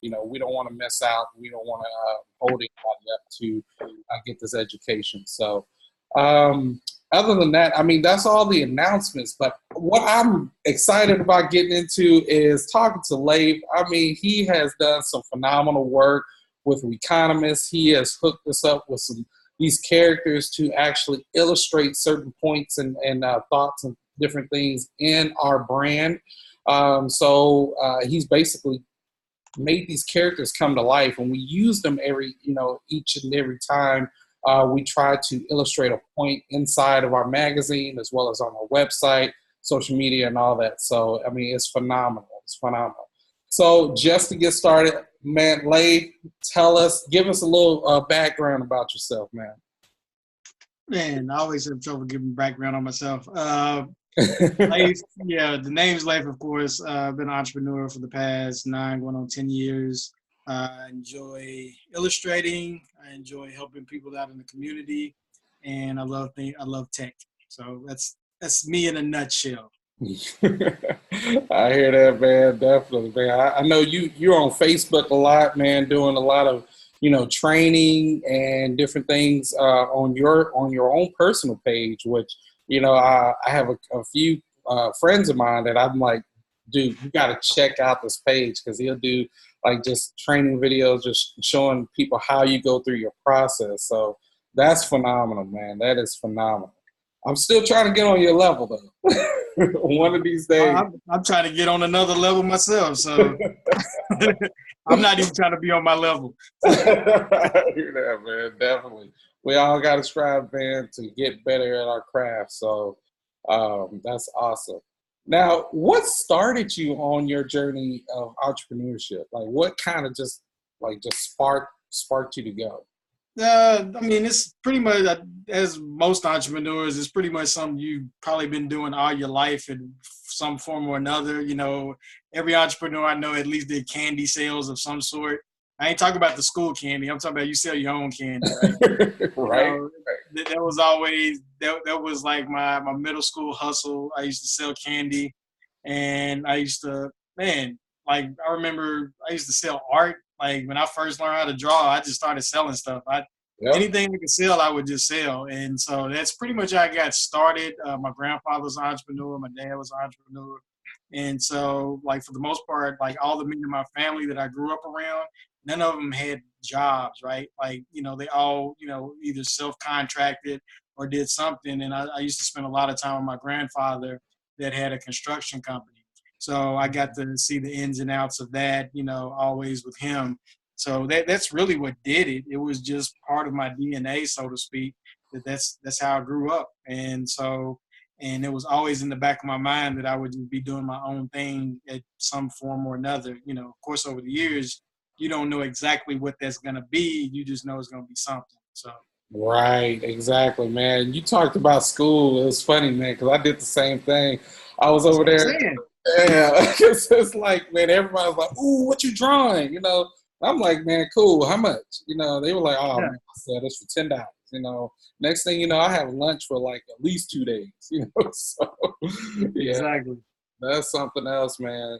we don't want to miss out. We don't want to hold anybody up to get this education. So, other than that, I mean, that's all the announcements. But what I'm excited about getting into is talking to Lafe. I mean, he has done some phenomenal work with WEkonomist. He has hooked us up with these characters to actually illustrate certain points and thoughts and different things in our brand. So he's basically made these characters come to life, and we use them each and every time we try to illustrate a point inside of our magazine as well as on our website, social media, and all that. So, I mean, it's phenomenal. It's phenomenal. So just to get started, man, Lafe, give us a little background about yourself, man. Man, I always have trouble giving background on myself. Lafe, the name's Lafe, of course. I've been an entrepreneur for the past 9, going on 10 years. I enjoy illustrating. I enjoy helping people out in the community, and I love tech. So that's me in a nutshell. I hear that, man. Definitely, man. I know you're on Facebook a lot, man, doing a lot of training and different things on your own personal page, which I have a few friends of mine that I'm like, dude, you got to check out this page, because he'll do like just training videos, just showing people how you go through your process. So that's phenomenal, man. That is phenomenal. I'm still trying to get on your level, though. One of these days. I'm trying to get on another level myself, so I'm not even trying to be on my level. I hear that, man. Definitely. We all got to strive, man, to get better at our craft. So that's awesome. Now, what started you on your journey of entrepreneurship? Like, what kind of just sparked you to go? I mean, it's pretty much, as most entrepreneurs, it's pretty much something you've probably been doing all your life in some form or another. Every entrepreneur I know at least did candy sales of some sort. I ain't talking about the school candy. I'm talking about you sell your own candy, right? Right. That was always, that was like my middle school hustle. I used to sell candy, and I used to, I remember I used to sell art. Like when I first learned how to draw, I just started selling stuff. Anything I could sell, I would just sell. And so that's pretty much how I got started. My grandfather was an entrepreneur. My dad was an entrepreneur. And so, like, for the most part, like all the men in my family that I grew up around, none of them had jobs, right? Like, they all, either self-contracted or did something. And I used to spend a lot of time with my grandfather that had a construction company. So I got to see the ins and outs of that, always with him. So that's really what did it. It was just part of my DNA, so to speak, that's how I grew up. And so, and it was always in the back of my mind that I would just be doing my own thing at some form or another. Of course, over the years, you don't know exactly what that's going to be. You just know it's going to be something. So. Right, exactly, man. You talked about school. It was funny, man, because I did the same thing. I was over there. Yeah, it's like, man, everybody's like, "Ooh, what you drawing?" I'm like, "Man, cool. How much?" They were like, "Oh, man, I said it's for $10." Next thing you know, I have lunch for like at least 2 days. So yeah, exactly. That's something else, man.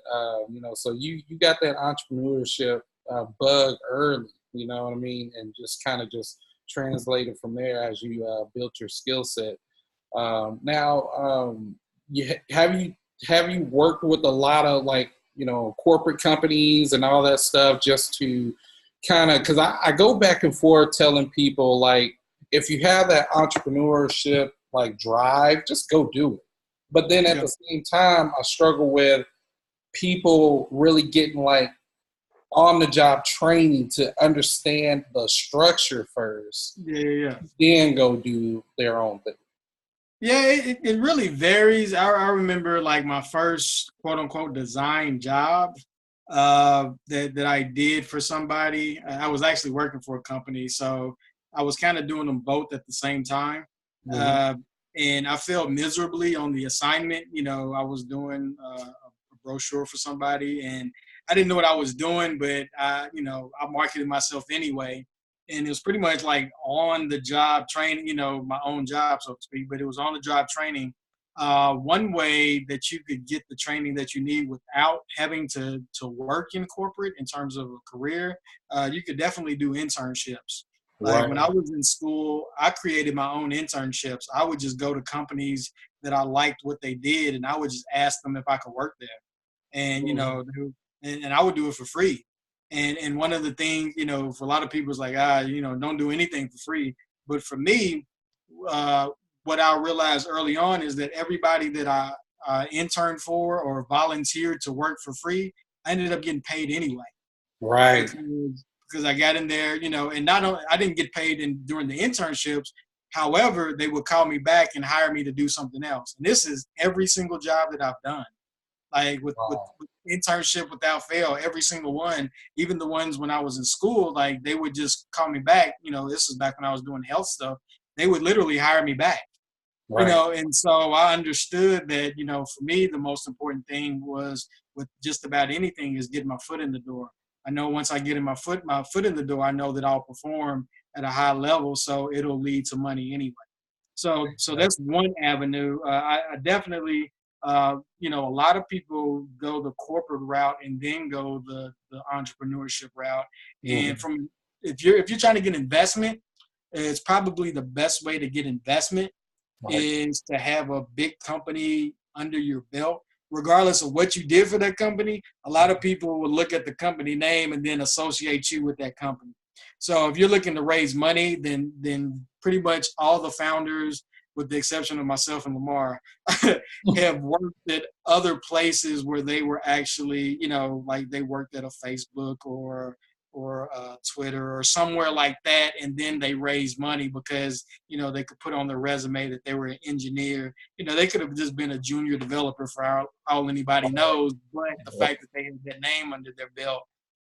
So you got that entrepreneurship bug early. You know what I mean, and just kind of just translated from there as you built your skill set. Now, have you worked with a lot of corporate companies and all that stuff just to kind of, because I go back and forth telling people, like, if you have that entrepreneurship drive, just go do it. But then at the same time, I struggle with people really getting on the job training to understand the structure first. Yeah. Then go do their own thing. Yeah, it really varies. I remember my first quote unquote design job that I did for somebody. I was actually working for a company, so I was kind of doing them both at the same time. Mm-hmm. And I failed miserably on the assignment. I was doing a brochure for somebody, and I didn't know what I was doing, but I marketed myself anyway. And it was pretty much on the job training, my own job, so to speak, but it was on the job training one way that you could get the training that you need without having to work in corporate in terms of a career, you could definitely do internships. Like Right. when I was in school, I created my own internships. I would just go to companies that I liked what they did, and I would just ask them if I could work there. And Mhm. and I would do it for free. And one of the things, for a lot of people is like, don't do anything for free. But for me, uh, what I realized early on is that everybody that I interned for or volunteered to work for free, I ended up getting paid anyway Right. because I got in there, and not only I didn't get paid during the internships. However, they would call me back and hire me to do something else. And this is every single job that I've done, like Wow. with internship without fail, every single one, even the ones when I was in school, like they would just call me back. This is back when I was doing health stuff. They would literally hire me back. Right. And so I understood that, for me, the most important thing was with just about anything is getting my foot in the door. I know once I get my foot in the door, I know that I'll perform at a high level. So it'll lead to money anyway. So that's one avenue. I definitely, a lot of people go the corporate route and then go the entrepreneurship route. And Mhm. from if you're trying to get investment, it's probably the best way to get investment Right. is to have a big company under your belt. Regardless of what you did for that company, a lot of people will look at the company name and then associate you with that company. So if you're looking to raise money, then pretty much all the founders, with the exception of myself and Lamar, have worked at other places where they were actually, like they worked at a Facebook or Twitter or somewhere like that, and then they raised money because they could put on their resume that they were an engineer. They could have just been a junior developer for all anybody knows, but the fact that they had that name under their belt,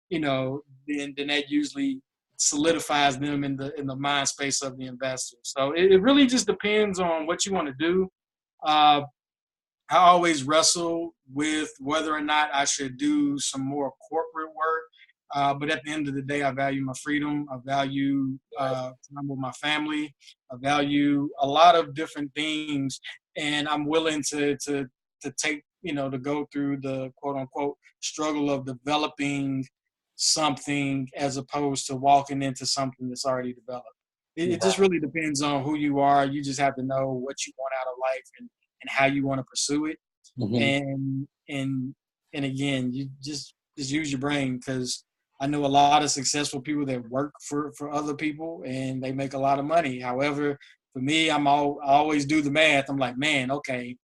then that usually solidifies them in the mind space of the investor. So it really just depends on what you want to do. Uh, I always wrestle with whether or not I should do some more corporate work. But at the end of the day, I value my freedom. I value time with my family. I value a lot of different things, and I'm willing to take to go through the quote unquote struggle of developing something as opposed to walking into something that's already developed. It just Right. really depends on who you are. You just have to know what you want out of life and how you want to pursue it. Mhm. And again, you just use your brain because I know a lot of successful people that work for other people and they make a lot of money. However, for me, I always do the math. I'm like, man, okay,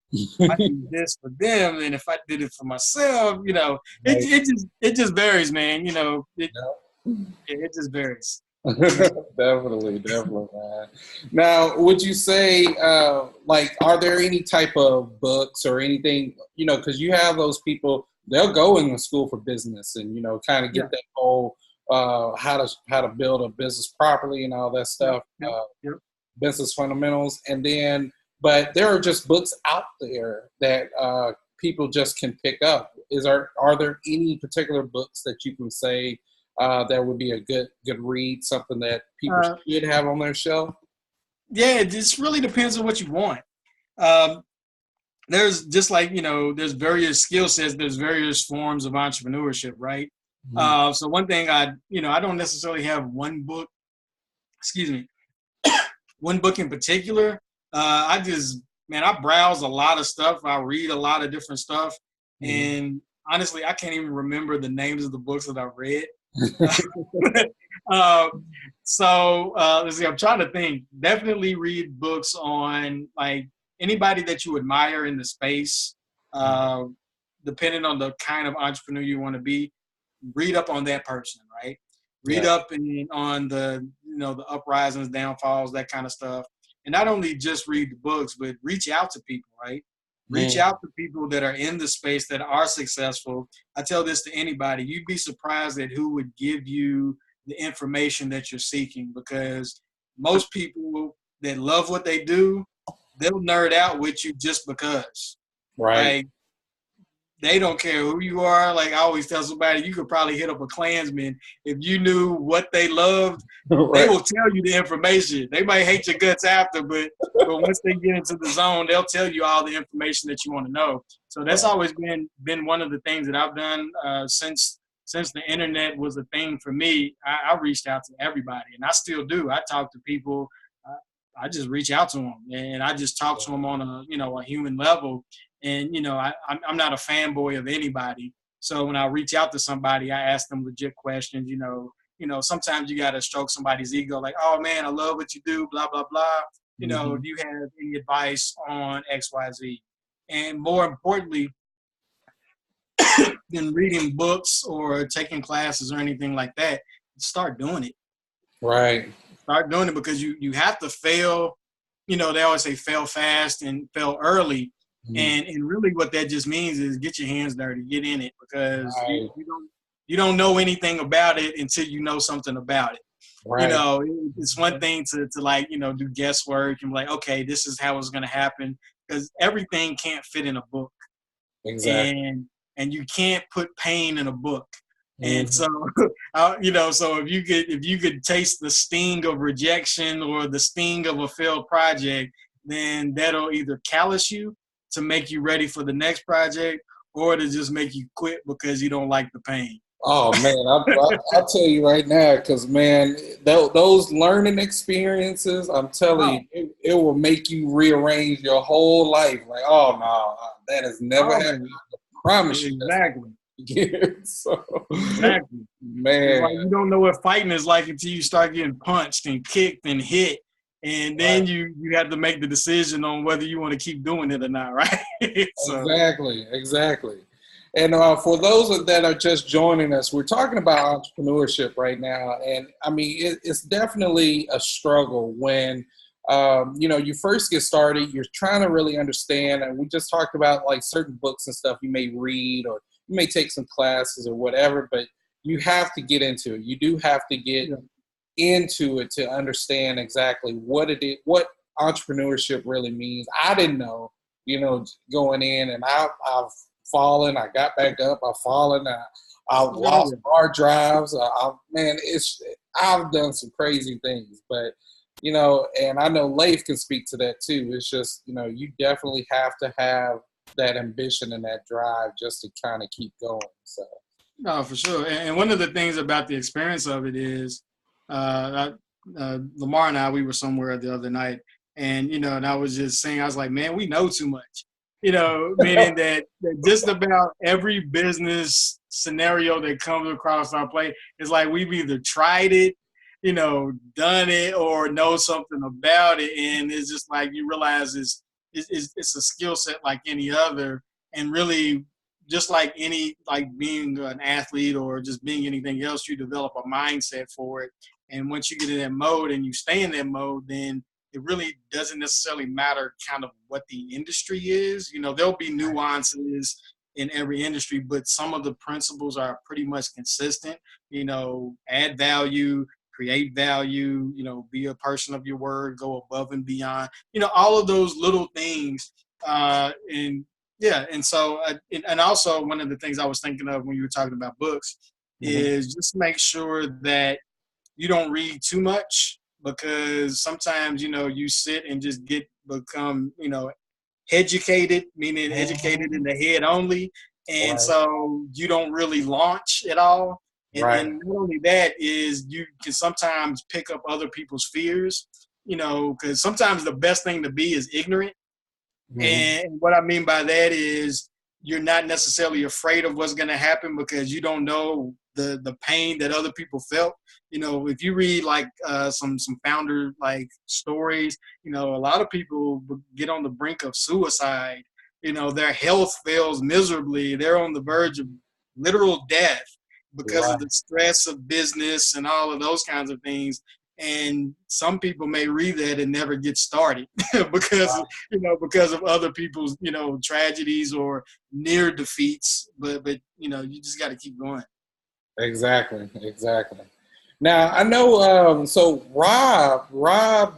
I do this for them, and if I did it for myself, Right. it just varies, man. Yeah. It just varies. Definitely, definitely, man. Now, would you say, like, are there any type of books or anything, because you have those people, they'll go into school for business and, kind of Yeah. get that whole how to build a business properly and all that Yep. stuff, Yep. Yep. business fundamentals, and then, but there are just books out there that people just can pick up. Are there any particular books that you can say? That would be a good read, something that people Uh, should have on their shelf. yeah. It just really depends on what you want. Um, there's just like there's various skill sets, there's various forms of entrepreneurship, right? Mhm. So one thing I don't necessarily have one book, excuse me, one book in particular. I just, man, I browse a lot of stuff, I read a lot of different stuff, Mhm. and honestly I can't even remember the names of the books that I read. uh, let's see. I'm trying to think. Definitely read books on like anybody that you admire in the space. Uh, Depending on the kind of entrepreneur you want to be, read up on that person, right? Read Yeah. up on the uprisings, downfalls, that kind of stuff. And not only just read the books, but reach out to people, right? Reach Mm. out to people that are in the space that are successful. I tell this to anybody. You'd be surprised at who would give you the information that you're seeking because most people that love what they do, they'll nerd out with you just because. Right. Like They don't care who you are. Like I always tell somebody, you could probably hit up a Klansman. If you knew what they loved, they Right. will tell you the information. They might hate your guts after, but once they get into the zone, they'll tell you all the information that you want to know. So that's Right. always been one of the things that I've done since the internet was a thing for me. I reached out to everybody, and I still do. I talk to people. I just reach out to them, and I just talk to them on a human level. And I'm not a fanboy of anybody. So when I reach out to somebody, I ask them legit questions. Sometimes you got to stroke somebody's ego, like, oh man, I love what you do, blah blah blah. Mm-hmm. Do you have any advice on X, Y, Z? And more importantly, than reading books or taking classes or anything like that, start doing it. Right. Start doing it because you have to fail. They always say fail fast and fail early. Mm-hmm. And really what that just means is get your hands dirty, get in it, because Right. you don't know anything about it until you know something about it. Right. It's one thing to like, do guesswork and like, okay, this is how it's going to happen, because everything can't fit in a book. Exactly. And you can't put pain in a book. And Mm-hmm. so, so if you could taste the sting of rejection or the sting of a failed project, then that'll either callous you to make you ready for the next project, or to just make you quit because you don't like the pain. Oh man, I'll tell you right now, because man, those learning experiences, I'm telling Oh, you, it will make you rearrange your whole life. Like, oh no, that has never oh happened. man, I promise you, that's exactly, again. So, exactly. It's man, like you don't know what fighting is like until you start getting punched and kicked and hit, and right. then you have to make the decision on whether you want to keep doing it or not, right? So, Exactly. And for those that are just joining us, we're talking about entrepreneurship right now. And I mean, it's definitely a struggle when, you first get started, you're trying to really understand. And we just talked about like certain books and stuff you may read, or you may take some classes or whatever, but you have to get into it. You do have to get yeah. into it to understand exactly what it is, what entrepreneurship really means. I didn't know, going in, and I've fallen, I got back up, I've fallen, I've Oh, lost hard drives. Man, I've done some crazy things, but and I know Lafe can speak to that too. It's just, you definitely have to have that ambition and that drive just to kind of keep going. So, no, for sure. And one of the things about the experience of it is, Lamar and I, we were somewhere the other night, and I was just saying, I was like, man, we know too much. Meaning that just about every business scenario that comes across our plate is like we've either tried it, done it, or know something about it, and it's just like you realize it's a skill set like any other, and really just like being an athlete or just being anything else, you develop a mindset for it. And once you get in that mode and you stay in that mode, then it really doesn't necessarily matter kind of what the industry is. There'll be nuances in every industry, but some of the principles are pretty much consistent. Add value, create value, be a person of your word, go above and beyond, all of those little things. And yeah, and so and also one of the things I was thinking of when you were talking about books mhm. is just make sure that you don't read too much, because sometimes you sit and just become educated, meaning educated in the head only, and Right, so you don't really launch at all. right. And not only that is you can sometimes pick up other people's fears, because sometimes the best thing to be is ignorant. Mhm. And what I mean by that is you're not necessarily afraid of what's going to happen because you don't know the pain that other people felt. If you read like some founder like stories, a lot of people get on the brink of suicide. Their health fails miserably. They're on the verge of literal death because of Right, the stress of business and all of those kinds of things. And some people may read that and never get started because right. because of other people's tragedies or near defeats. But you just got to keep going. Exactly. Now I know. So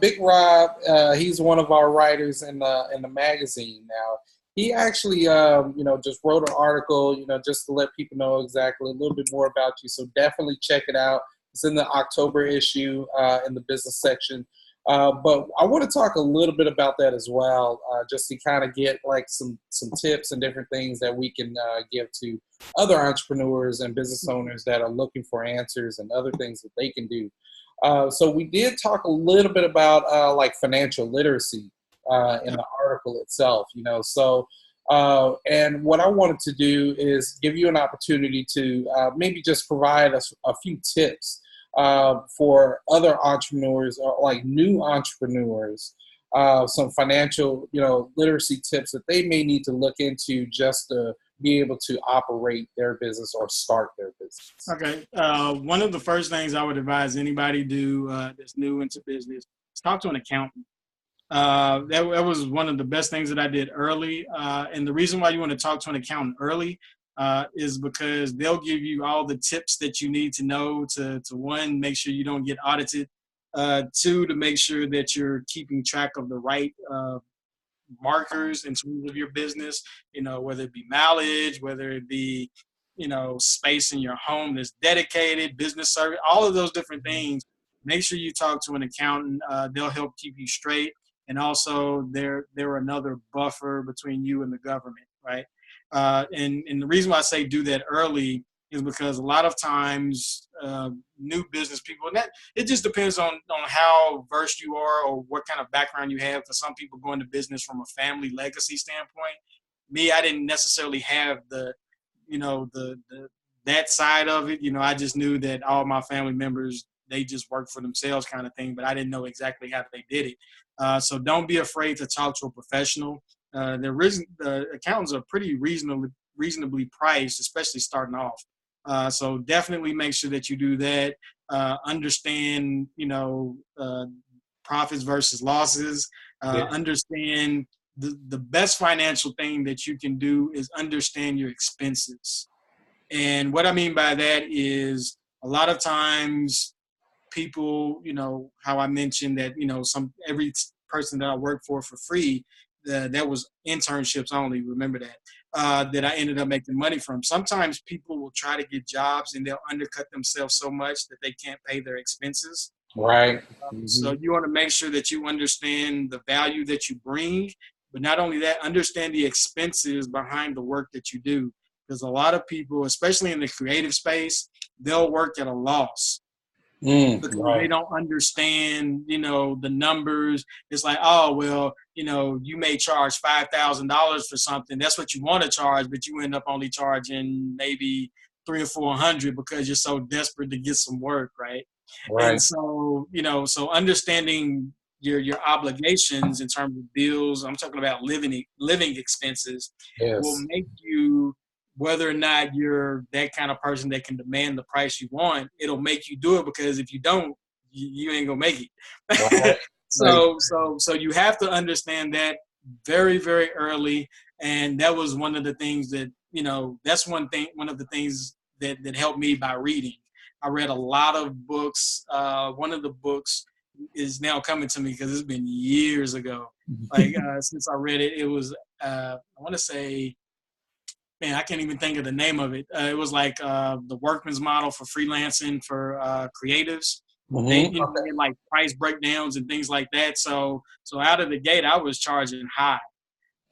Big Rob, he's one of our writers in the magazine. Now he actually, just wrote an article, just to let people know exactly a little bit more about you. So definitely check it out. It's in the October issue in the business section. But I want to talk a little bit about that as well, just to kind of get like some tips and different things that we can give to other entrepreneurs and business owners that are looking for answers and other things that they can do. So we did talk a little bit about like financial literacy in the article itself, So, and what I wanted to do is give you an opportunity to maybe just provide us a few tips for other entrepreneurs or like new entrepreneurs, some financial, literacy tips that they may need to look into just to be able to operate their business or start their business. Okay. One of the first things I would advise anybody do that's new into business is talk to an accountant. That was one of the best things that I did early. And the reason why you want to talk to an accountant early is because they'll give you all the tips that you need to know to one, make sure you don't get audited. Two, to make sure that you're keeping track of the right markers in terms of your business, whether it be mileage, whether it be, space in your home that's dedicated, business service, all of those different things. Make sure you talk to an accountant. They'll help keep you straight. And also they're another buffer between you and the government, right? And the reason why I say do that early is because a lot of times new business people, and that it just depends on how versed you are or what kind of background you have. For some people, go into business from a family legacy standpoint. Me, I didn't necessarily have the that side of it. I just knew that all my family members, they just worked for themselves kind of thing, but I didn't know exactly how they did it. So don't be afraid to talk to a professional. The accountants are pretty reasonably priced, especially starting off. So definitely make sure that you do that. Understand, profits versus losses. Understand the best financial thing that you can do is understand your expenses. And what I mean by that is a lot of times people, how I mentioned that, every person that I worked for free, that was internships only. Remember that, that I ended up making money from. Sometimes people will try to get jobs and they'll undercut themselves so much that they can't pay their expenses. Right. So you want to make sure that you understand the value that you bring, but not only that, understand the expenses behind the work that you do. Because a lot of people, especially in the creative space, they'll work at a loss. Because they don't understand, the numbers. It's like, oh, well, you may charge $5,000 for something. That's what you want to charge, but you end up only charging maybe $300 or $400 because you're so desperate to get some work, right? And so, so understanding your obligations in terms of bills, I'm talking about living expenses, will make you, whether or not you're that kind of person that can demand the price you want, it'll make you do it, because if you don't, you ain't gonna make it. So you have to understand that very, very early. And that was one of the things that, that's one of the things that helped me by reading. I read a lot of books. One of the books is now coming to me because it's been years ago. Like since I read it, it was, I want to say, man, I can't even think of the name of it. It was like the workman's model for freelancing for creatives. They had like price breakdowns and things like that. So out of the gate, I was charging high,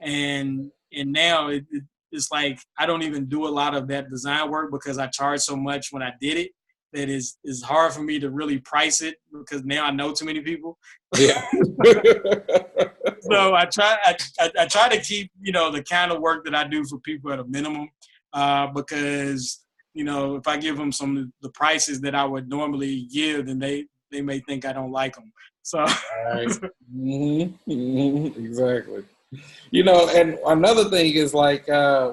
and now it's like I don't even do a lot of that design work because I charged so much when I did it that it's hard for me to really price it because now I know too many people. Yeah. So I try to keep, the kind of work that I do for people at a minimum, because, if I give them some of the prices that I would normally give, then they may think I don't like them. So Exactly. And another thing is like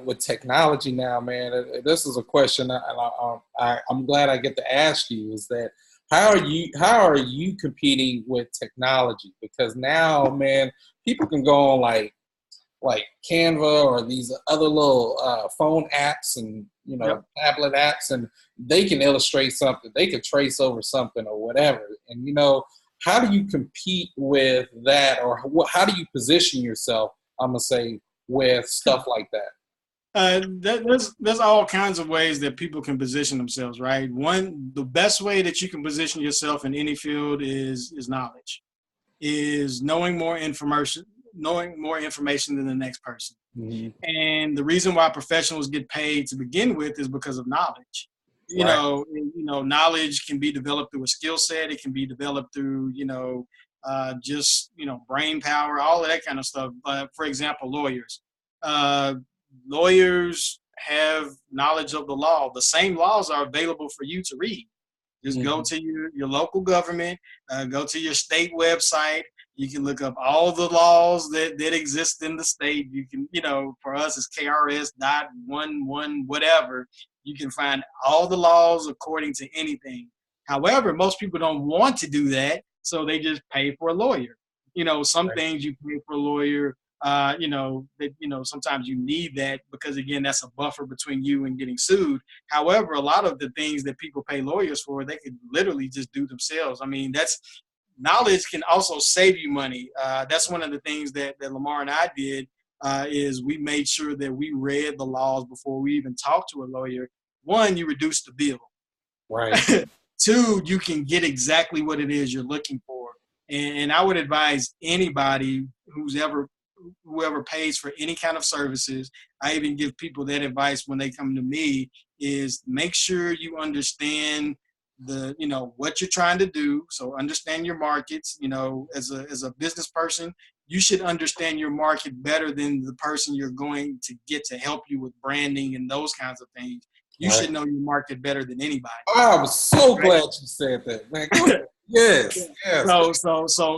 with technology now, man, this is a question I'm glad I get to ask you, is that how are you competing with technology? Because now, man, people can go on like Canva or these other little phone apps and tablet apps, and they can illustrate something, they can trace over something or whatever. And how do you compete with that, or how do you position yourself, I'm gonna say, with stuff like that? There's all kinds of ways that people can position themselves, right? The best way that you can position yourself in any field is knowledge, is knowing more information than the next person. Mm-hmm. And the reason why professionals get paid to begin with is because of knowledge. Right. Knowledge can be developed through a skill set. It can be developed through, just, brain power, all of that kind of stuff. But for example, lawyers. Uh, Lawyers have knowledge of the law. The same laws are available for you to read. Just go to your local government, go to your state website. You can look up all the laws that exist in the state. You can, for us, it's KRS.11 whatever. You can find all the laws according to anything. However, most people don't want to do that, so they just pay for a lawyer. Some Right. things you pay for a lawyer, sometimes you need that because, again, that's a buffer between you and getting sued. However, a lot of the things that people pay lawyers for, they could literally just do themselves. I mean, knowledge can also save you money. That's one of the things that Lamar and I did, is we made sure that we read the laws before we even talked to a lawyer. One, you reduce the bill. Right. Two, you can get exactly what it is you're looking for. And I would advise anybody whoever pays for any kind of services, I even give people that advice when they come to me, is make sure you understand what you're trying to do. So understand your markets. As a business person, you should understand your market better than the person you're going to get to help you with branding and those kinds of things. You Right. should know your market better than anybody. I was so glad you said that, man. Yes.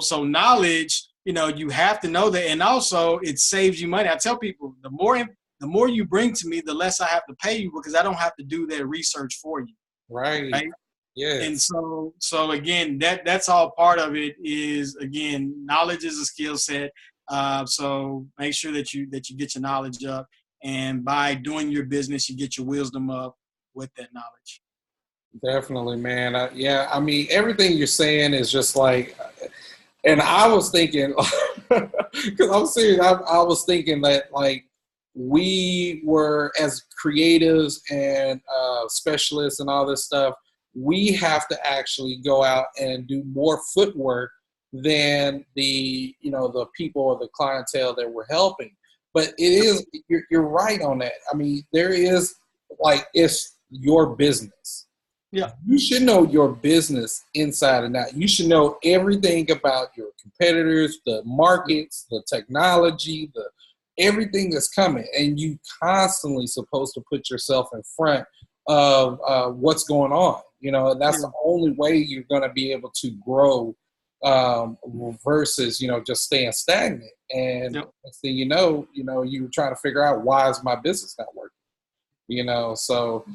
So knowledge, you have to know that, and also it saves you money. I tell people, the more you bring to me, the less I have to pay you, because I don't have to do that research for you. Right. Yes. And so again, that's all part of it. Is, again, knowledge is a skill set. So make sure that you get your knowledge up, and by doing your business, you get your wisdom up with that knowledge. Definitely, man. I mean, everything you're saying is just like, and I was thinking, because I'm serious, I was thinking that, like, we were, as creatives and specialists and all this stuff, we have to actually go out and do more footwork than the people or the clientele that we're helping. But it is, you're right on that. I mean, there is, like, it's your business. Yeah. You should know your business inside and out. You should know everything about your competitors, the markets, the technology, everything that's coming. And you constantly supposed to put yourself in front of what's going on. That's the only way you're going to be able to grow, versus, just staying stagnant. And next thing you know, you're trying to figure out, why is my business not working? So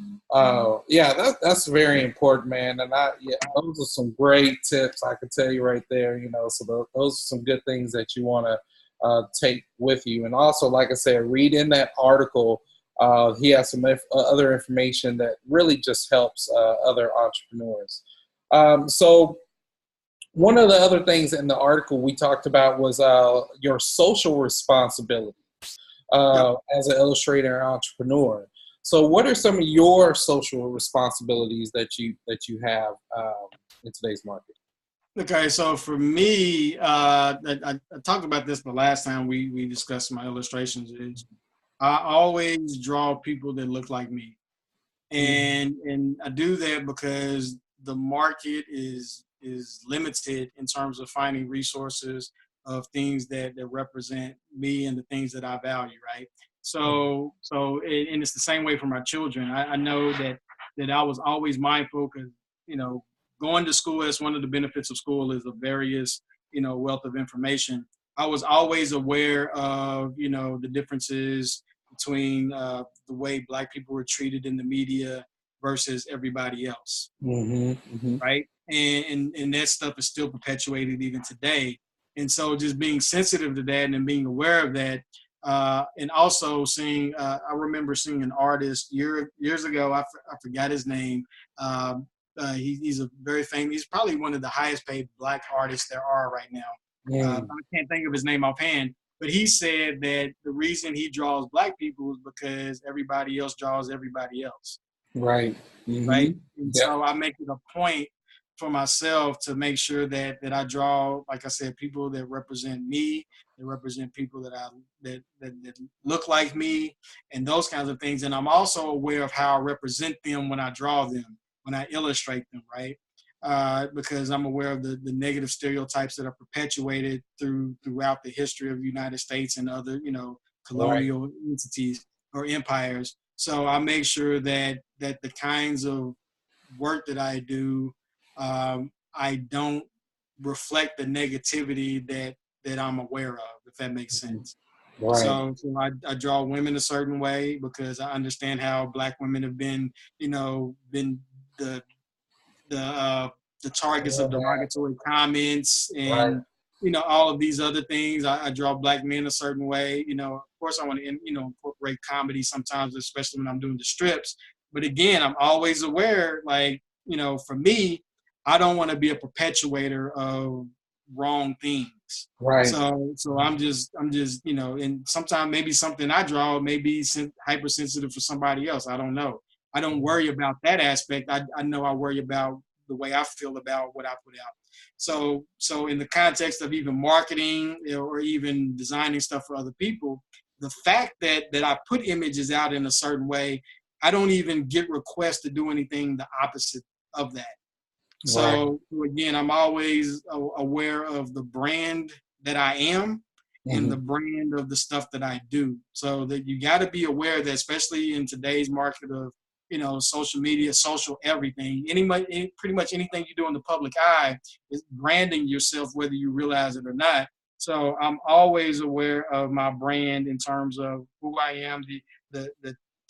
that's very important, man. And those are some great tips I can tell you right there. So those are some good things that you want to take with you. And also, like I said, read in that article. He has some other information that really just helps other entrepreneurs. So one of the other things in the article we talked about was your social responsibility as an illustrator and entrepreneur. So what are some of your social responsibilities that you have in today's market? Okay, so for me, I talked about this the last time we discussed my illustrations. Is I always draw people that look like me, and I do that because the market is limited in terms of finding resources of things that represent me and the things that I value, right? So and it's the same way for my children. I know that I was always mindful, because going to school, as one of the benefits of school is a various wealth of information. I was always aware of the differences between the way Black people were treated in the media versus everybody else, right? And that stuff is still perpetuated even today. And so just being sensitive to that and being aware of that, and also seeing, I remember seeing an artist years ago, I forgot his name. He's a very famous, he's probably one of the highest paid Black artists there are right now. I can't think of his name offhand, But he said that the reason he draws black people is because everybody else draws everybody else, Right. right? Mm-hmm. And Yep. so I make it a point for myself to make sure that I draw, like I said, people that represent me, that represent people that look like me, and those kinds of things. And I'm also aware of how I represent them when I draw them, when I illustrate them, right? Because I'm aware of the negative stereotypes that are perpetuated throughout the history of the United States and other, Right. colonial entities or empires. So I make sure that the kinds of work that I do, I don't reflect the negativity that I'm aware of, if that makes Mhm. sense. Right. So I draw women a certain way because I understand how Black women have been, been the the uh, the targets of Yeah, man. derogatory comments Right. and all of these other things. I draw black men a certain way. Of course, I want to incorporate comedy sometimes, especially when I'm doing the strips. But again, I'm always aware, like for me, I don't want to be a perpetuator of wrong things. Right. So I'm just and sometimes maybe something I draw may be hypersensitive for somebody else. I don't know. I don't worry about that aspect. I know I worry about the way I feel about what I put out. So in the context of even marketing or even designing stuff for other people, the fact that I put images out in a certain way, I don't even get requests to do anything the opposite of that. Right. So again, I'm always aware of the brand that I am and the Hmm. brand of the stuff that I do. So that you got to be aware that, especially in today's market of social media, social everything, pretty much anything you do in the public eye is branding yourself, whether you realize it or not. So I'm always aware of my brand in terms of who I am, the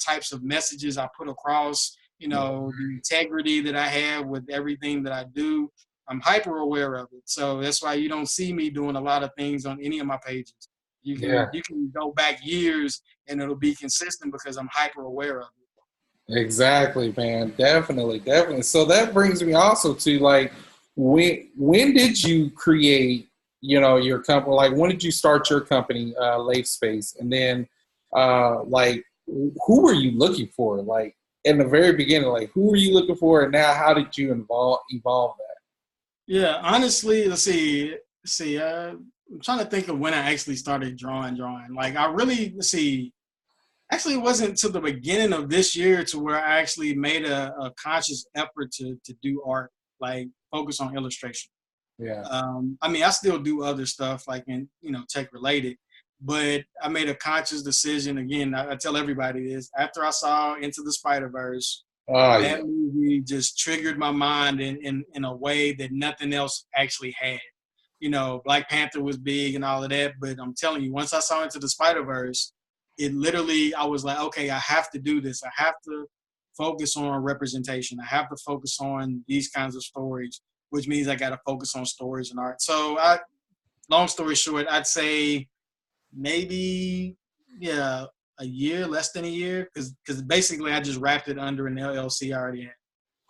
types of messages I put across, the integrity that I have with everything that I do. I'm hyper aware of it. So that's why you don't see me doing a lot of things on any of my pages. You can Yeah. you can go back years and it'll be consistent because I'm hyper aware of it. Exactly, man. Definitely, definitely. So that brings me also to like when did you create, your company? Like when did you start your company, Lafe Space? And then like who were you looking for? Like in the very beginning, like who were you looking for and now how did you evolve that? Yeah, honestly, let's see. I'm trying to think of when I actually started drawing. Like I really let's see. Actually, it wasn't until the beginning of this year to where I actually made a conscious effort to do art, like focus on illustration. Yeah. I mean, I still do other stuff like in tech related, but I made a conscious decision. Again, I tell everybody this after I saw Into the Spider Verse. Oh That yeah. movie just triggered my mind in a way that nothing else actually had. Black Panther was big and all of that, but I'm telling you, once I saw Into the Spider Verse, it literally I was like, okay, I have to do this. I have to focus on representation. I have to focus on these kinds of stories, which means I got to focus on stories and art. So, long story short, I'd say maybe yeah, a year, less than a year, because basically I just wrapped it under an LLC I already had.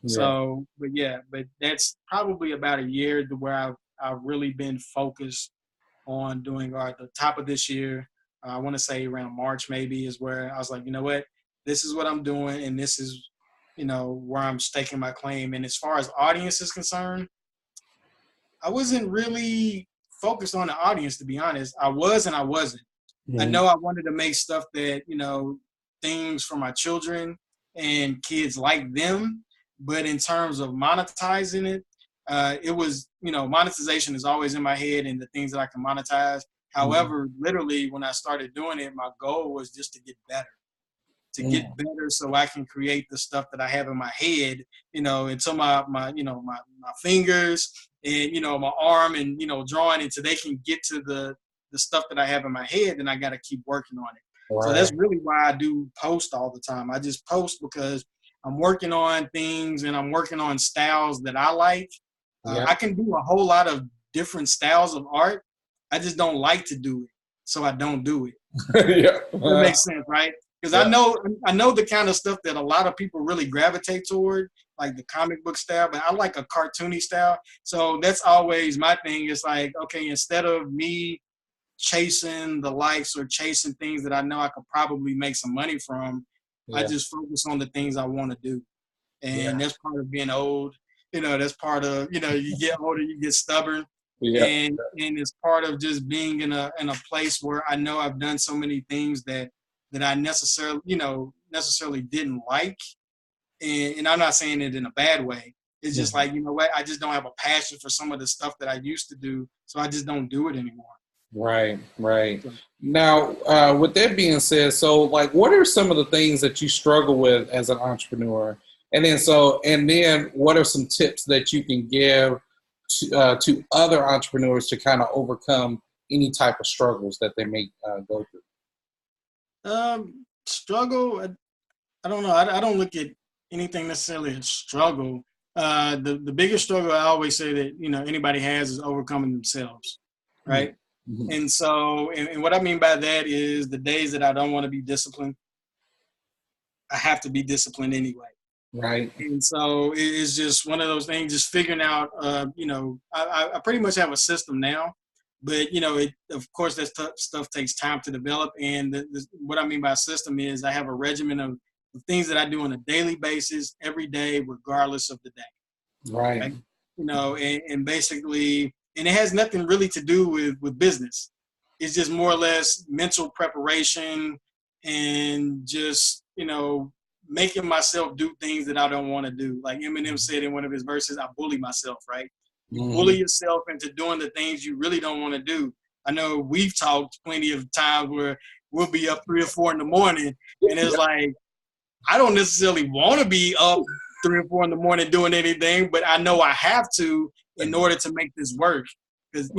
Yeah. So, but that's probably about a year to where I've really been focused on doing art. The top of this year, I want to say around March maybe is where I was like, you know what, this is what I'm doing, and this is where I'm staking my claim. And as far as audience is concerned, I wasn't really focused on the audience, to be honest. I was and I wasn't. I Mhm. know I wanted to make stuff that, things for my children and kids like them. But in terms of monetizing it, it was, monetization is always in my head and the things that I can monetize. Mhm. However, literally, when I started doing it, my goal was just to Mhm. get better so I can create the stuff that I have in my head, until my fingers and my arm and drawing until they can get to the stuff that I have in my head, and I got to keep working on it. So that's Right. really why I do post all the time. I just post because I'm working on things and I'm working on styles that I like. Yeah. I can do a whole lot of different styles of art. I just don't like to do it, so I don't do it. Yeah. That makes sense, right? Because Yeah. I know the kind of stuff that a lot of people really gravitate toward, like the comic book style, but I like a cartoony style. So that's always my thing. It's like, okay, instead of me chasing the likes or chasing things that I know I could probably make some money from. I Yeah. just focus on the things I want to do. Yeah. And that's part of being old. That's part of, you get older, you get stubborn. Yeah. And it's part of just being in a place where I know I've done so many things that I necessarily didn't like. And I'm not saying it in a bad way. It's just like, you know what, I just don't have a passion for some of the stuff that I used to do. So I just don't do it anymore. Right, right. Now, with that being said, so like, what are some of the things that you struggle with as an entrepreneur? And then what are some tips that you can give to other entrepreneurs to kind of overcome any type of struggles that they may go Struggle, I don't know. I don't look at anything necessarily as struggle. The biggest struggle I always say that, anybody has is overcoming themselves, through? right? Mm-hmm. And so, and what I mean by that is the days that I don't want to be disciplined, I have to be disciplined anyway. Right, And so it's just one of those things, just figuring out, I pretty much have a system now, but, of course, that stuff takes time to develop. And what I mean by system is I have a regimen of things that I do on a daily basis, every day, regardless of the day. right, Right? And basically, and it has nothing really to do with business. It's just more or less mental preparation and just, making myself do things that I don't want to do. Like Eminem said in one of his verses, I bully myself, right? You mm-hmm. bully yourself into doing the things you really don't want to do. I know we've talked plenty of times where we'll be up 3 or 4 in the morning, and it's like, I don't necessarily want to be up 3 or 4 in the morning doing anything, but I know I have to in order to make this work. Because,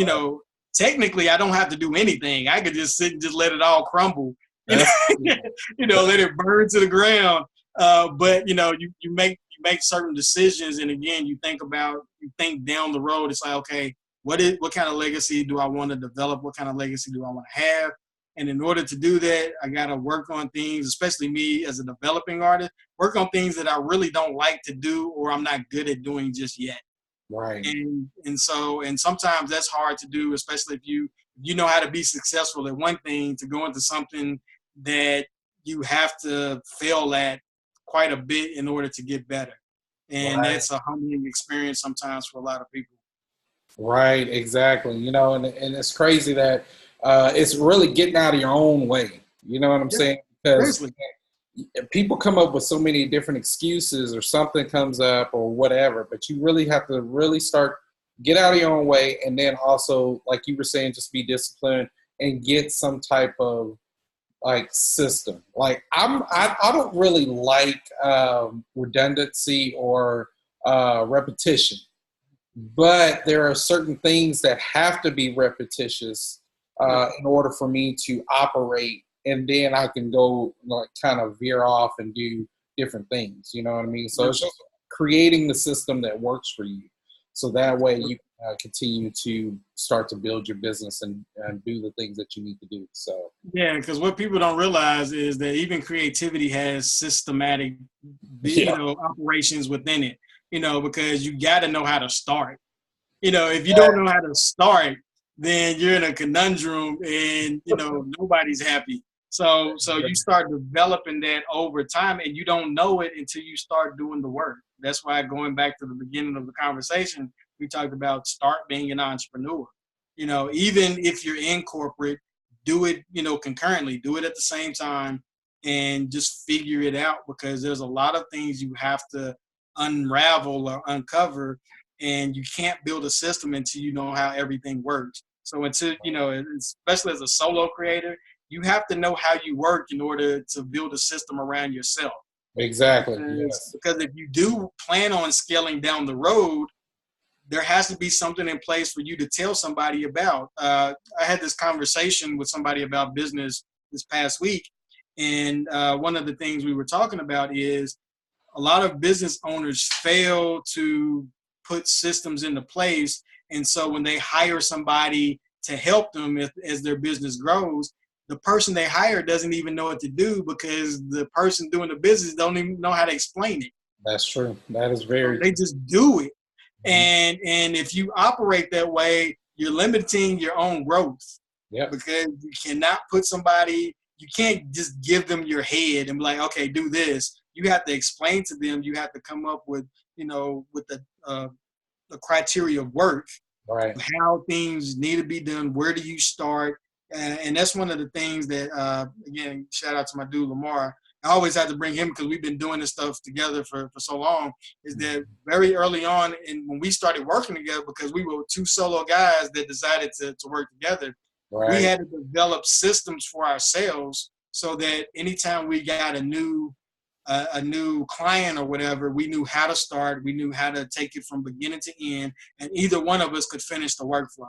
technically I don't have to do anything. I could just sit and just let it all crumble, That's, let it burn to the ground. But you make certain decisions, and again, you think down the road. It's like, okay, what kind of legacy do I want to develop? What kind of legacy do I want to have? And in order to do that, I got to work on things, especially me as a developing artist, work on things that I really don't like to do or I'm not good at doing just yet. right. And sometimes that's hard to do, especially if you know how to be successful at one thing, to go into something that you have to fail at quite a bit in order to get better. And Right. that's a humbling experience sometimes for a lot of people. Right, exactly. And it's crazy that it's really getting out of your own way. You know what I'm Yeah, saying? Because seriously. people come up with so many different excuses or something comes up or whatever, but you really have to really get out of your own way. And then also, like you were saying, just be disciplined and get some type of like system. Like I don't really like redundancy or repetition, but there are certain things that have to be repetitious in order for me to operate, and then I can go like kind of veer off and do different things. You know what I mean? So it's just creating the system that works for you, so that way you continue to start to build your business and do the things that you need to do. So Yeah, because what people don't realize is that even creativity has systematic, yeah, operations within it. Because you got to know how to start. If you don't know how to start, then you're in a conundrum, and nobody's happy. So you start developing that over time, and you don't know it until you start doing the work. That's why, going back to the beginning of the conversation, we talked about start being an entrepreneur. Even if you're in corporate, do it, concurrently, do it at the same time, and just figure it out, because there's a lot of things you have to unravel or uncover, and you can't build a system until you know how everything works. So until, especially as a solo creator, you have to know how you work in order to build a system around yourself. exactly. Yes. Because if you do plan on scaling down the road, there has to be something in place for you to tell somebody about. I had this conversation with somebody about business this past week, and one of the things we were talking about is a lot of business owners fail to put systems into place. And so when they hire somebody to help them as their business grows, the person they hire doesn't even know what to do, because the person doing the business don't even know how to explain it. That's true. That is So very they true. just do it. Mhm. And if you operate that way, you're limiting your own growth. Yeah. because you cannot put somebody, you can't just give them your head and be like, okay, do this. You have to explain to them. You have to come up with, with the criteria of work, Right. how things need to be done. Where do you start? And that's one of the things that, again, shout out to my dude, Lamar. I always have to bring him because we've been doing this stuff together for so long, is that very early on, and when we started working together, because we were two solo guys that decided to work together, we Right. had to develop systems for ourselves so that anytime we got a new client or whatever, we knew how to start, we knew how to take it from beginning to end, and either one of us could finish the workflow.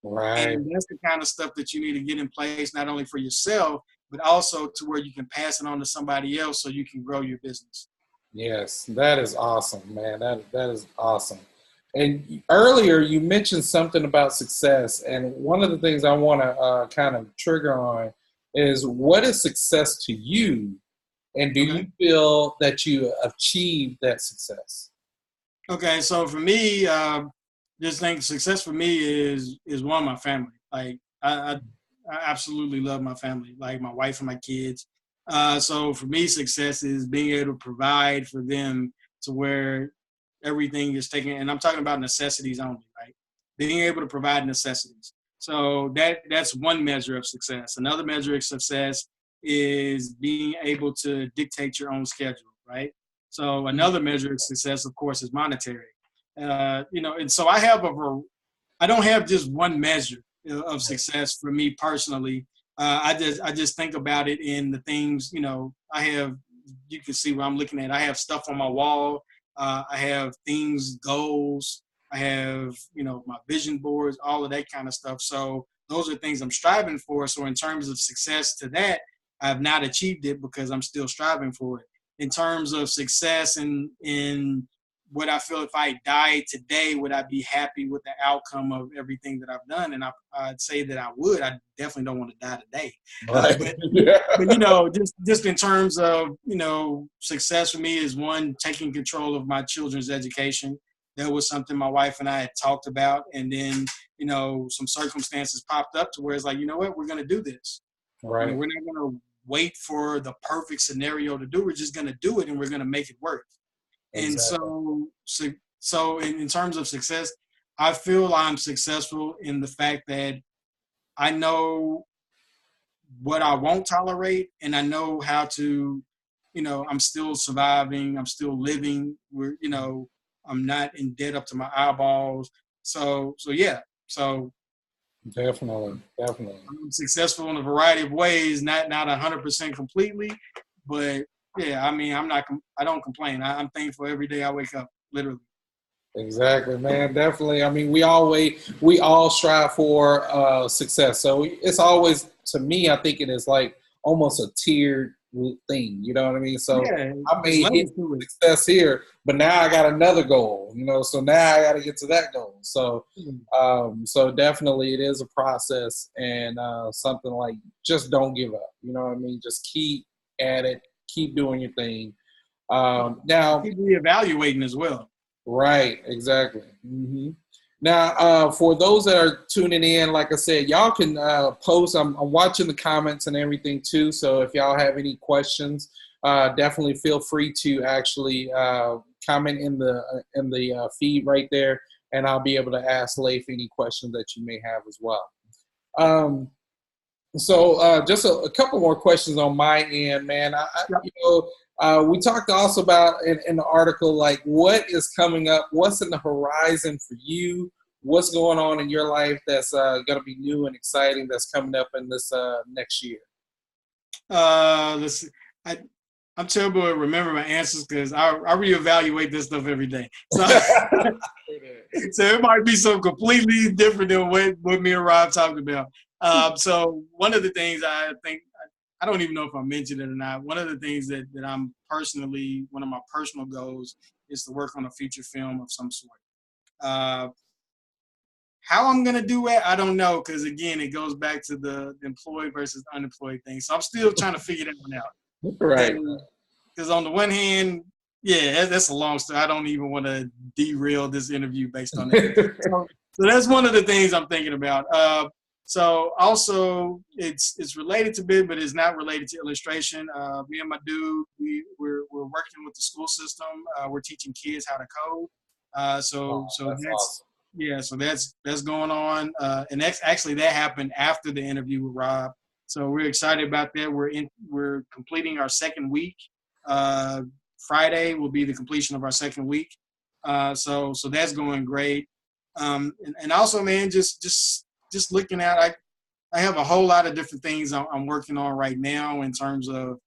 Right. And that's the kind of stuff that you need to get in place, not only for yourself, but also to where you can pass it on to somebody else so you can grow your business. Yes, that is awesome, man. That is awesome. And earlier you mentioned something about success, and one of the things I want to kind of trigger on is, what is success to you, and do Okay. you feel that you achieved that success? Okay, so for me, just think success for me is one, my family. Like I absolutely love my family, like my wife and my kids. So for me, success is being able to provide for them to where everything is taken, and I'm talking about necessities only, right? Being able to provide necessities. So that's one measure of success. Another measure of success is being able to dictate your own schedule, right? So another measure of success, of course, is monetary. And so I don't have just one measure of success for me personally. I just think about it in the things, I have. You can see what I'm looking at. I have stuff on my wall. I have things, goals. I have, my vision boards, all of that kind of stuff. So those are things I'm striving for. So in terms of success to that, I have not achieved it because I'm still striving for it. In terms of success in what I feel, if I died today, would I be happy with the outcome of everything that I've done? And I'd say that I would. I definitely don't want to die today. Right. But Yeah. just in terms of, success for me is, one, taking control of my children's education. That was something my wife and I had talked about. And then, some circumstances popped up to where it's like, you know what, we're going to do this. Right. We're not going to wait for the perfect scenario to do. We're just going to do it, and we're going to make it work. And Exactly. so in terms of success, I feel I'm successful in the fact that I know what I won't tolerate, and I know how to, I'm still surviving, I'm still living. I'm not in debt up to my eyeballs. So yeah. So Definitely. Definitely. I'm successful in a variety of ways, not 100% completely, but yeah, I mean, I don't complain. I'm thankful every day I wake up, literally. Exactly, man. Definitely. I mean, we all strive for success. So it's always, to me, I think it is like almost a tiered thing. You know what I mean? So Yeah, I there's may hit levels to it. success here, but now I got another goal. So now I got to get to that goal. So, so definitely, it is a process, and something like, just don't give up. You know what I mean? Just keep at it, keep doing your thing. Now, Keep reevaluating as well. right, exactly. Now, for those that are tuning in, like I said, y'all can post. I'm watching the comments and everything too. So if y'all have any questions, definitely feel free to actually comment in the feed right there, and I'll be able to ask Lafe any questions that you may have as well. So just a couple more questions on my end, man. We talked also about in the article, like, what is coming up, what's in the horizon for you, what's going on in your life that's going to be new and exciting that's coming up in this next year. Let's see. I'm terrible at remembering my answers because I reevaluate this stuff every day. So, so it might be something completely different than what me and Rob talked about. So one of the things I think, I don't even know if I mentioned it or not. One of the things that I'm personally, one of my personal goals is to work on a feature film of some sort. How I'm going to do it, I don't know, because, again, it goes back to the employed versus unemployed thing. So I'm still trying to figure that one out. Right. Because on the one hand, yeah, that's a long story. I don't even want to derail this interview based on that. So that's one of the things I'm thinking about. So also it's related to bit, but it's not related to illustration. Me and my dude, we're working with the school system. We're teaching kids how to code. Oh, So that's that's awesome. yeah, so that's going on. And that's actually that happened after the interview with Rob. So we're excited about that. We're completing our second week. Uh, Friday will be the completion of our second week. So that's going great. And also, man, just looking at I have a whole lot of different things I'm working on right now in terms of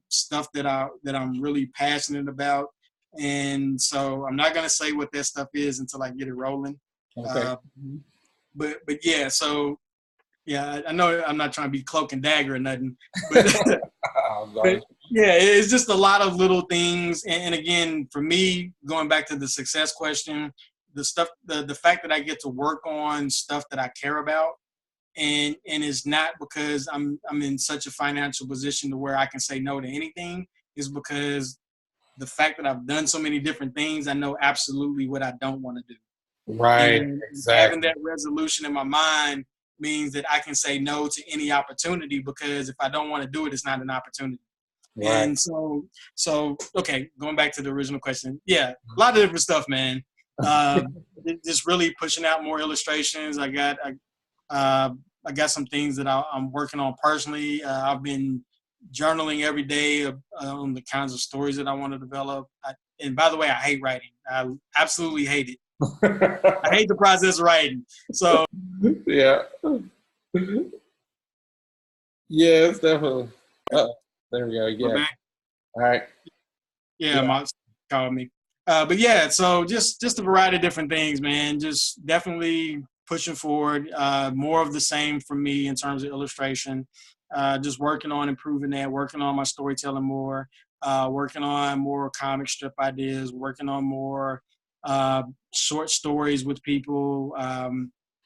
stuff that I'm really passionate about, and so I'm not gonna say what that stuff is until I get it rolling. Okay. Uh, but yeah, so yeah, I know I'm not trying to be cloak and dagger or nothing, but I'm but sorry. yeah, it's just a lot of little things. And again, for me, going back to the success question, the fact that I get to work on stuff that I care about, and it's not because I'm in such a financial position to where I can say no to anything, is because the fact that I've done so many different things, I know absolutely what I don't want to do. Right. And having Exactly. that resolution in my mind means that I can say no to any opportunity, because if I don't want to do it, it's not an opportunity. Right. And so okay, going back to the original question, yeah, a lot of different stuff, man. Uh, just really pushing out more illustrations. Uh, I got some things that I'm working on personally. I've been journaling every day on the kinds of stories that I want to develop. And by the way, I hate writing. I absolutely hate it. I hate the process of writing. So Yeah. Yes, definitely. There we go. we're Yeah. back. All right. Yeah, Yeah. my called me. But yeah, so just a variety of different things, man. Just definitely pushing forward. More of the same for me in terms of illustration. Just working on improving that, working on my storytelling more, working on more comic strip ideas, working on more uh, short stories with people.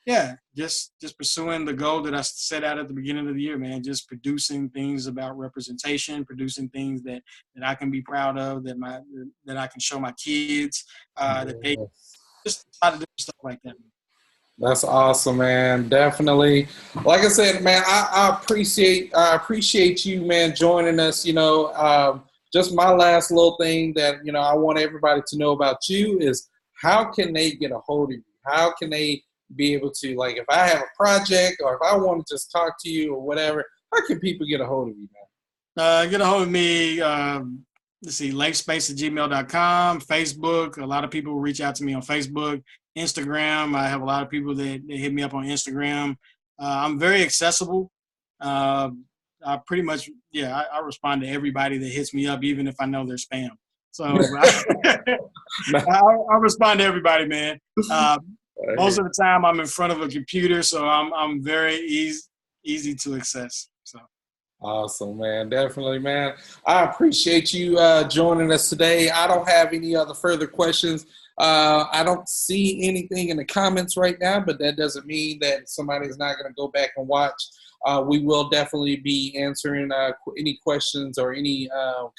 Yeah, just pursuing the goal that I set out at the beginning of the year, man. Just producing things about representation, producing things that I can be proud of, that I can show my kids, that they Yes. just a lot of different stuff like that. That's awesome, man. Definitely. Like I said, man, I appreciate you, man, joining us. Just my last little thing that I want everybody to know about you is how can they get a hold of you? How can they be able to, like, if I have a project or if I want to just talk to you or whatever, how can people get a hold of you, man? Get a hold of me. Let's see, lafespace@gmail.com, Facebook. A lot of people reach out to me on Facebook, Instagram. I have a lot of people that hit me up on Instagram. I'm very accessible. Uh, I pretty much, yeah, I respond to everybody that hits me up, even if I know they're spam. So I respond to everybody, man. Uh, Most of the time, I'm in front of a computer, so I'm very easy to access. So. Awesome, man. Definitely, man. I appreciate you joining us today. I don't have any other further questions. I don't see anything in the comments right now, but that doesn't mean that somebody's not going to go back and watch. We will definitely be answering any questions or any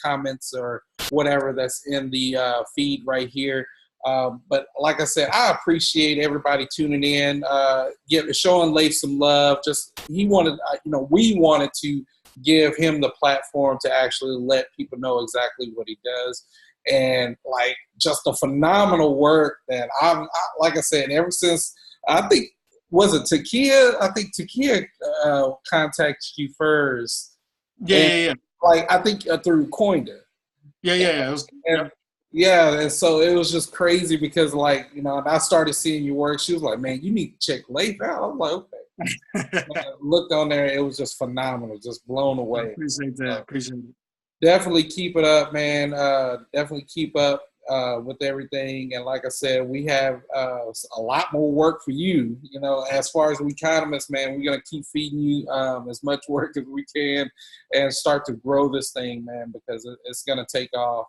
comments or whatever that's in the feed right here. But like I said, I appreciate everybody tuning in, showing Lafe some love. Just he wanted, we wanted to give him the platform to actually let people know exactly what he does, and like just a phenomenal work that like I said, ever since I think was it Takia? I think Takia contacted you first, Yeah, and yeah, yeah. like I think through Coinda. Yeah. It was, yep. And yeah, and so it was just crazy because, like, and I started seeing your work. She was like, "Man, you need to check Lafe out." I'm like, "Okay." Looked on there, it was just phenomenal, just blown I away. appreciate that. So Appreciate it. definitely keep it up, man. Definitely keep up with everything. And like I said, we have a lot more work for you. As far as WEkonomist, man, we're gonna keep feeding you as much work as we can and start to grow this thing, man, because it's gonna take off.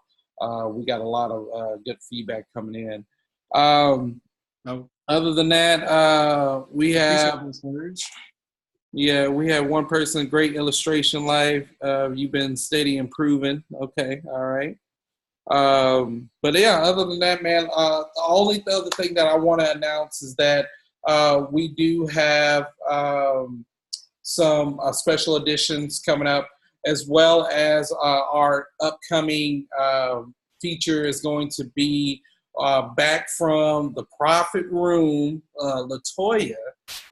We got a lot of good feedback coming in. No, Other than that, we appreciate have. this, Serge. Yeah, we had one person, great illustration live. You've been steady improving. Okay, all right. But yeah, other than that, man, the only other thing that I want to announce is that we do have some special editions coming up, as well as our upcoming feature is going to be back from the Profit Room, Latoya.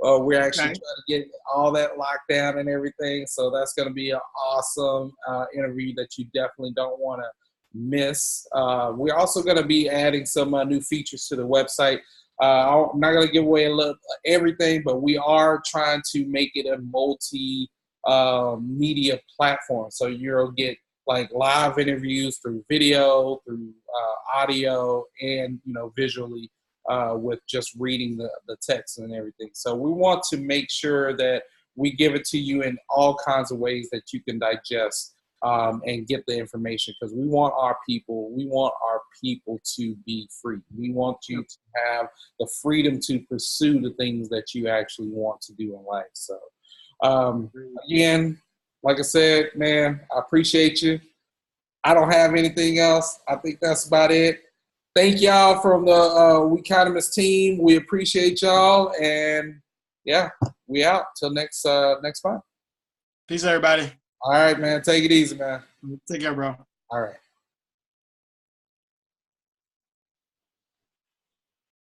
We're actually trying to get all that locked down and everything, so that's going to be an awesome interview that you definitely don't want to miss. We're also going to be adding some new features to the website. I'm not going to give away everything, but we are trying to make it a multi-media platform. So you'll get like live interviews through video, through audio, and visually with just reading the text and everything. So we want to make sure that we give it to you in all kinds of ways that you can digest and get the information, because we want our people to be free. We want you to have the freedom to pursue the things that you actually want to do in life. So again, like I said, man, I appreciate you. I don't have anything else. I think that's about it. Thank y'all from the WEkonomist team. We appreciate y'all, and yeah, we out till next month. Peace, everybody. All right, man. Take it easy, man. Take care, bro. All right.